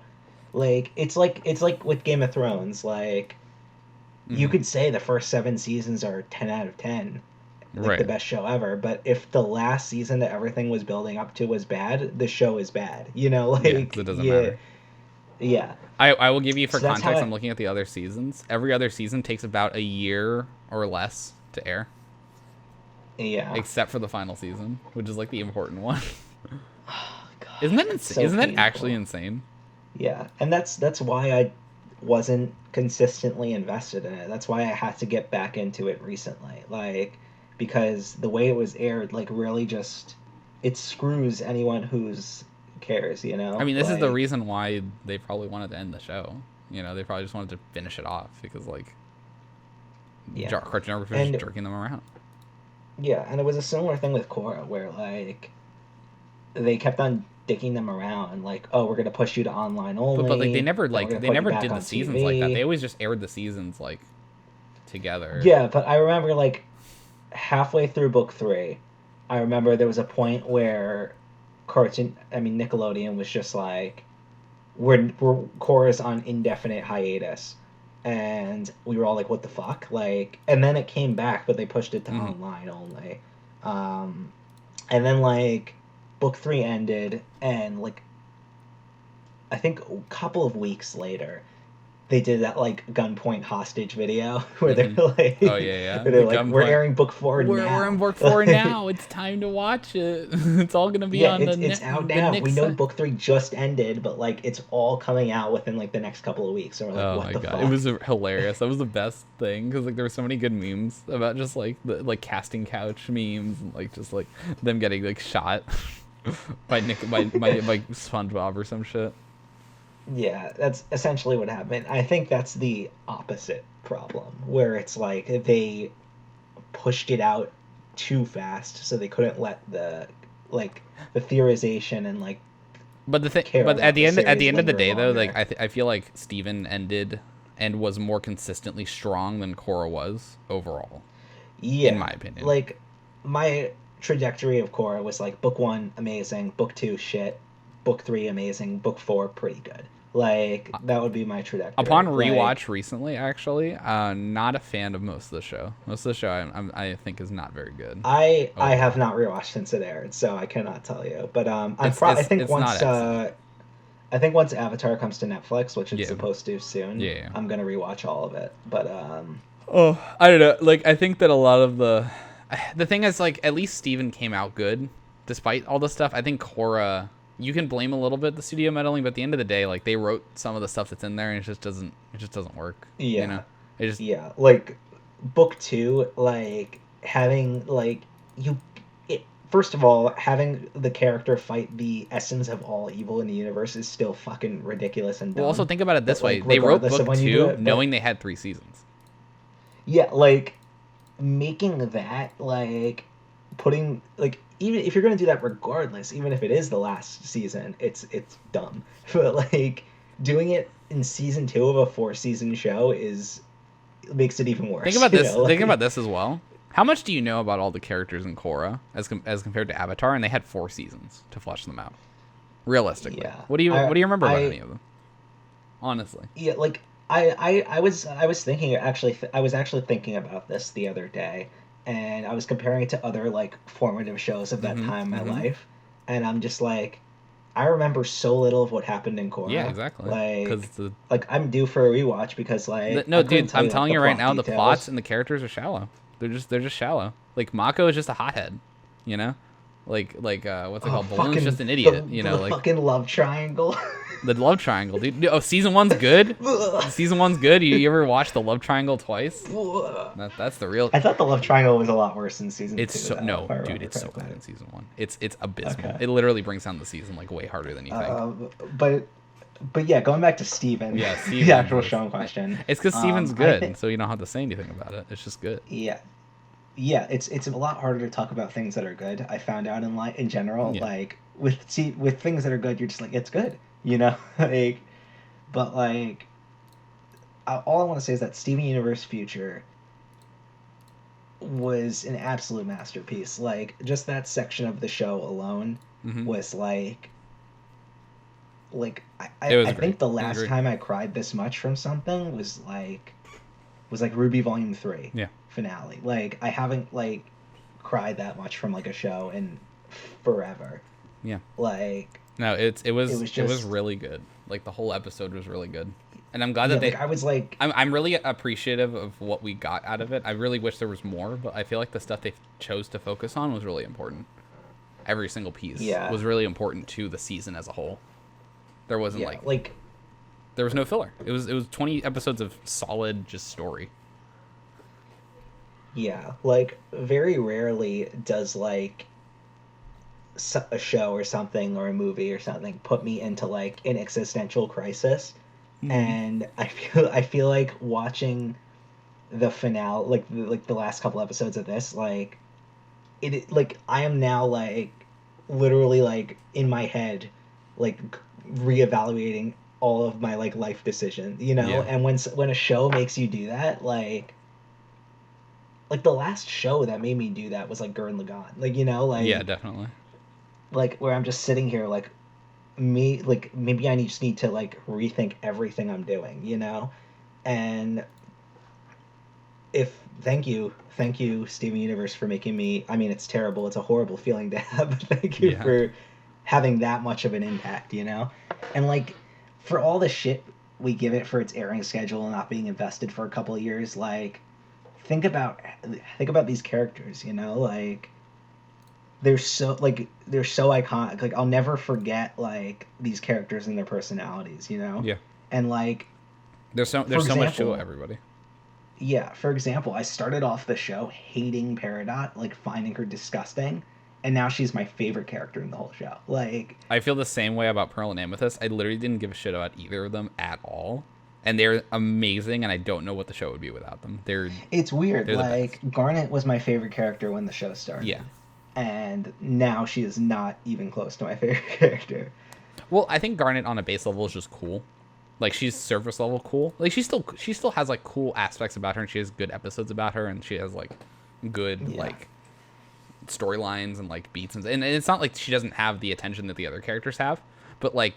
Like, it's like with Game of Thrones, like, you could say the first 7 seasons are 10 out of 10, like the best show ever, but if the last season that everything was building up to was bad, the show is bad, like, it doesn't matter. Yeah. I will give you, for context, I'm looking at the other seasons. Every other season takes about a year or less to air. Yeah. Except for the final season, which is like the important one. Oh, God, isn't that insane? So isn't that painful. actually insane? Yeah, and that's why I wasn't consistently invested in it. That's why I had to get back into it recently. Like, because the way it was aired, like, really just, it screws anyone who's cares, I mean, this is the reason why they probably wanted to end the show. They probably just wanted to finish it off because, like, Cartoon Network was jerking them around. Yeah, and it was a similar thing with Korra, where, like, they kept on dicking them around, like, oh, we're gonna push you to online only. But like, they never did the seasons TV. Like that. They always just aired the seasons like together. Yeah, but I remember like halfway through book 3, I remember there was a point where Nickelodeon was just like, we're Korra's on indefinite hiatus, and we were all like, what the fuck? Like, and then it came back, but they pushed it to online only, and then like book 3 ended, and like I think a couple of weeks later they did that like gunpoint hostage video where they're like, oh yeah, where they're like, we're airing book 4 now. We're in book 4 now. It's time to watch it. It's all gonna be on it's out now. We know book 3 just ended, but like it's all coming out within like the next couple of weeks. So we're like, what the fuck? It was hilarious. That was the best thing because like there were so many good memes about just like the like casting couch memes and like just like them getting like shot by SpongeBob or some shit. Yeah, that's essentially what happened. I think that's the opposite problem, where it's like they pushed it out too fast, so they couldn't let the theorization and at the end of the day though, like I feel like Steven ended and was more consistently strong than Korra was overall. Yeah, in my opinion. Like, my trajectory of Korra was like book 1 amazing, book 2 shit, book 3 amazing, book 4 pretty good. Like, that would be my trajectory. Upon rewatch recently, actually, not a fan of most of the show. Most of the show I think is not very good. I have not rewatched since it aired, so I cannot tell you. But I think once Avatar comes to Netflix, which it's supposed to soon, I'm gonna rewatch all of it. But I don't know. Like, I think that a lot of the thing is, like, at least Steven came out good despite all the stuff. I think Korra, you can blame a little bit the studio meddling, but at the end of the day, like, they wrote some of the stuff that's in there, and it just doesn't work. Yeah, you know? It just like book 2, like having like first of all, having the character fight the essence of all evil in the universe is still fucking ridiculous and dumb. Well, also think about it this way: they wrote book 2 knowing they had 3 seasons. Yeah, like making that, like putting, like, even if you're gonna do that regardless, even if it is the last season, it's dumb. But like doing it in season 2 of a 4-season show makes it even worse. Think about this. Think about this as well. How much do you know about all the characters in Korra as compared to Avatar? And they had 4 seasons to flesh them out. Realistically, yeah. What do you remember about any of them? Honestly, yeah, like I was thinking I was actually thinking about this the other day, and I was comparing it to other like formative shows of that time in my life, and I'm just like, I remember so little of what happened in Korra. Yeah, exactly. Like I'm due for a rewatch because like no, dude, I'm telling you right now, the plots and the characters are shallow. They're just shallow. Like Mako is just a hothead, you know, like what's it called? Balloon's just an idiot, you know, like fucking love triangle. The love triangle, dude. Oh, season 1's good. Season 1's good. You ever watch the love triangle twice? That's the real. I thought the love triangle was a lot worse in season 2. It's so dude. It's so bad in season 1. It's abysmal. Okay. It literally brings down the season like way harder than you think. But yeah, going back to Steven. Yeah, Steven. The actual show in question. It's because Steven's good, so you don't have to say anything about it. It's just good. Yeah, it's a lot harder to talk about things that are good. I found out in general, like with things that are good, you're just like, it's good, you know. Like, but like, all I want to say is that Steven Universe Future was an absolute masterpiece. Like, just that section of the show alone was like I think the last time I cried this much from something was like Ruby Volume 3 finale. Like, I haven't like cried that much from like a show in forever. Yeah. Like, no, it was really good. Like, the whole episode was really good. And I'm glad that I was like, I'm really appreciative of what we got out of it. I really wish there was more, but I feel like the stuff they chose to focus on was really important. Every single piece was really important to the season as a whole. There wasn't there was no filler. It was 20 episodes of solid just story. Yeah, like very rarely does like a show or something or a movie or something put me into like an existential crisis. And I feel like watching the finale, like the last couple episodes of this, like like I am now like literally like in my head like reevaluating all of my like life decisions, you know. And when a show makes you do that, like the last show that made me do that was like Gurren Lagann, like, you know, like definitely, like where I'm just sitting here like maybe I just need to like rethink everything I'm doing, you know. And thank you Steven Universe for making me, I mean, it's terrible, it's a horrible feeling to have, but thank you for having that much of an impact, you know. And like, for all the shit we give it for its airing schedule and not being invested for a couple of years, like think about these characters, you know. Like, they're so iconic. Like, I'll never forget like these characters and their personalities, you know. And like, there's so much to everybody. Yeah, for example, I started off the show hating Peridot, like finding her disgusting, and now she's my favorite character in the whole show. Like, I feel the same way about Pearl and Amethyst. I literally didn't give a shit about either of them at all, and they're amazing, and I don't know what the show would be without them. It's weird. Like, Garnet was my favorite character when the show started. Yeah. And now she is not even close to my favorite character. Well, I think Garnet on a base level is just cool. Like, she's surface level cool. Like, she still has like cool aspects about her, and she has good episodes about her, and she has like good like storylines and like beats, and it's not like she doesn't have the attention that the other characters have, but like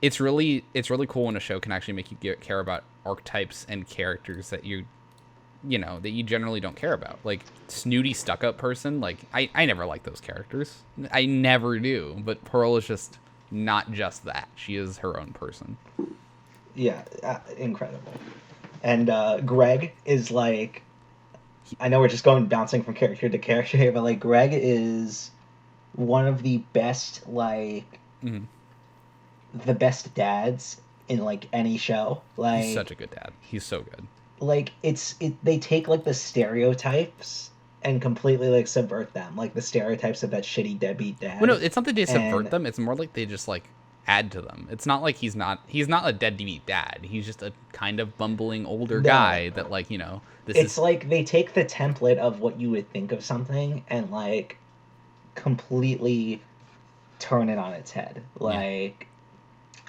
it's really cool when a show can actually make you care about archetypes and characters that you generally don't care about. Like, snooty stuck-up person, like I never like those characters. I never do. But Pearl is just not just that. She is her own person. Yeah, incredible. And Greg is like, I know we're just bouncing from character to character here, but like Greg is one of the best, like the best dads in like any show. Like, he's such a good dad. He's so good. Like, they take like the stereotypes and completely like subvert them, like the stereotypes of that shitty deadbeat dad. Well, no, it's not that they subvert them. It's more like they just like add to them. It's not like he's not a deadbeat dad. He's just a kind of bumbling older guy that, like, it's like they take the template of what you would think of something and like completely turn it on its head. Like,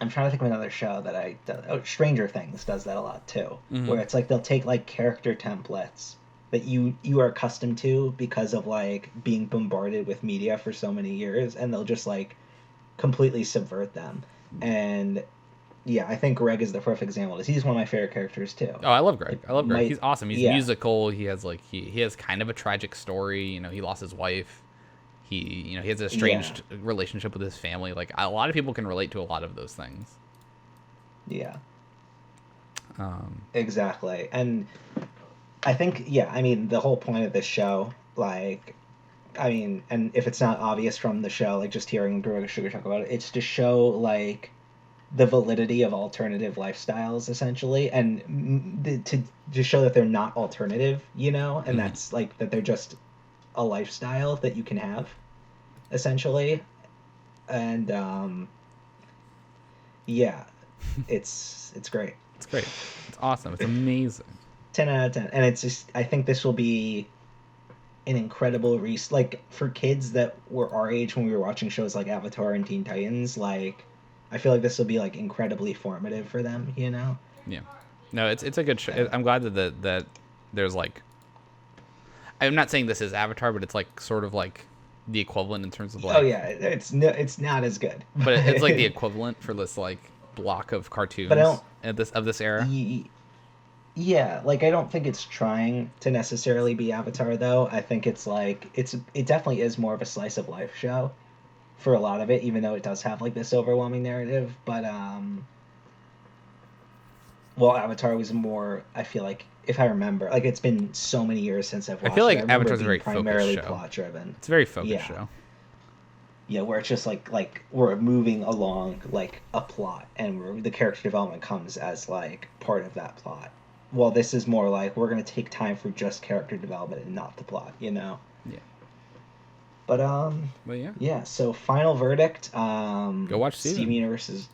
I'm trying to think of another show that Stranger Things does that a lot too, where it's like they'll take like character templates that you are accustomed to because of like being bombarded with media for so many years, and they'll just like completely subvert them. And yeah, I think Greg is the perfect example. He's one of my favorite characters too. Oh, I love Greg. He's awesome. He's musical. He has like he has kind of a tragic story. He lost his wife. He has a estranged relationship with his family. Like, a lot of people can relate to a lot of those things. Yeah. Exactly. And I think, I mean, the whole point of this show, like, I mean, and if it's not obvious from the show, like just hearing Greg Sugar talk about it, it's to show like the validity of alternative lifestyles, essentially, and to show that they're not alternative, and that's like that they're just a lifestyle that you can have, essentially. And it's great. It's great. It's awesome. It's amazing. 10 out of 10. And it's just, I think this will be an incredible like, for kids that were our age when we were watching shows like Avatar and Teen Titans, like, I feel like this will be like incredibly formative for them, Yeah. No, it's a good show. I'm glad that there's like, I'm not saying this is Avatar, but it's like sort of like the equivalent in terms of like. Oh yeah, it's not as good. But it's like the equivalent for this like block of cartoons of this era. Yeah, like, I don't think it's trying to necessarily be Avatar though. I think it's like it definitely is more of a slice of life show for a lot of it, even though it does have like this overwhelming narrative. But well, Avatar was more, I feel like, if I remember, like, it's been so many years since I've watched it. I feel like Avatar's a very primarily focused show. Plot driven. It's a very focused show. Yeah, where it's just like we're moving along like a plot, and the character development comes as like part of that plot. Well, this is more like we're gonna take time for just character development and not the plot, Yeah. But yeah. So final verdict. Go watch Steven Universe is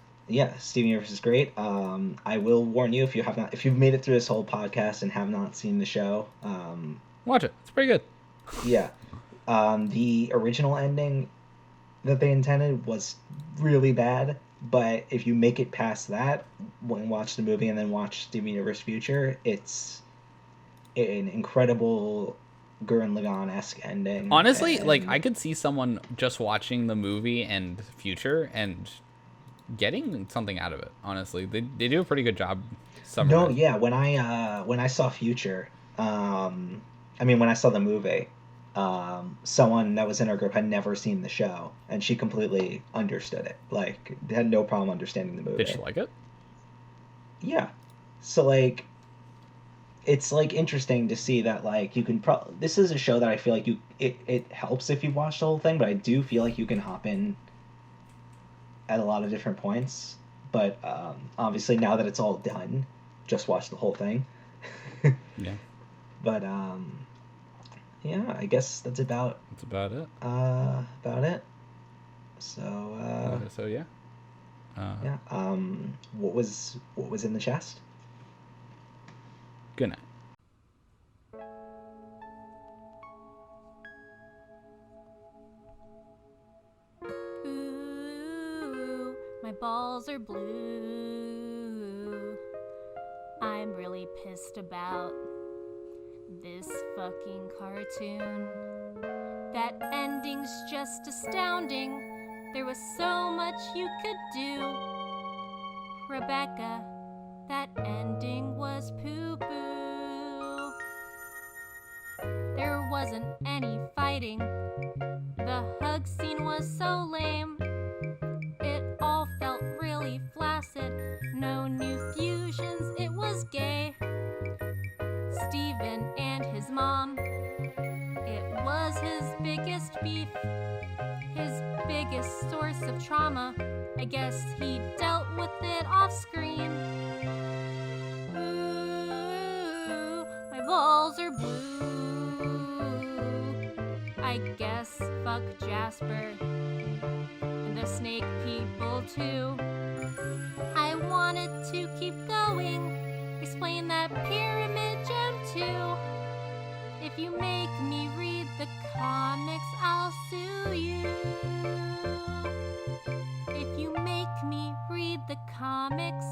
Steven Universe is great. I will warn you, if you've made it through this whole podcast and have not seen the show, watch it. It's pretty good. Yeah. The original ending that they intended was really bad, but if you make it past that, when watch the movie and then watch Steven Universe Future, it's an incredible Gurren Lagann-esque ending. Honestly, like, I could see someone just watching the movie and Future and getting something out of it. Honestly, they do a pretty good job. No, yeah. When I saw Future, when I saw the movie, someone that was in our group had never seen the show, and she completely understood it. Like, had no problem understanding the movie. Did she like it? Yeah. So, like, it's like interesting to see that, like, you can this is a show that I feel like it helps if you watch the whole thing, but I do feel like you can hop in at a lot of different points. But obviously now that it's all done, just watch the whole thing. Yeah. But yeah, I guess that's about it. So yeah. Yeah. What was in the chest? Good night. Ooh, my balls are blue. really pissed about this fucking cartoon. That ending's just astounding. There was so much you could do. Rebecca, that ending was poo-poo. There wasn't any fighting. The hug scene was so lame. It all felt really flaccid. No new fusions, it was gay. Steven and his mom, it was his biggest beef, his biggest source of trauma. I guess he dealt with it off screen. Ooh, my balls are blue. I guess fuck Jasper and the snake people too. I wanted to keep going, explain that pyramid gem too. If you make me read the comics, I'll sue you. If you make me read the comics,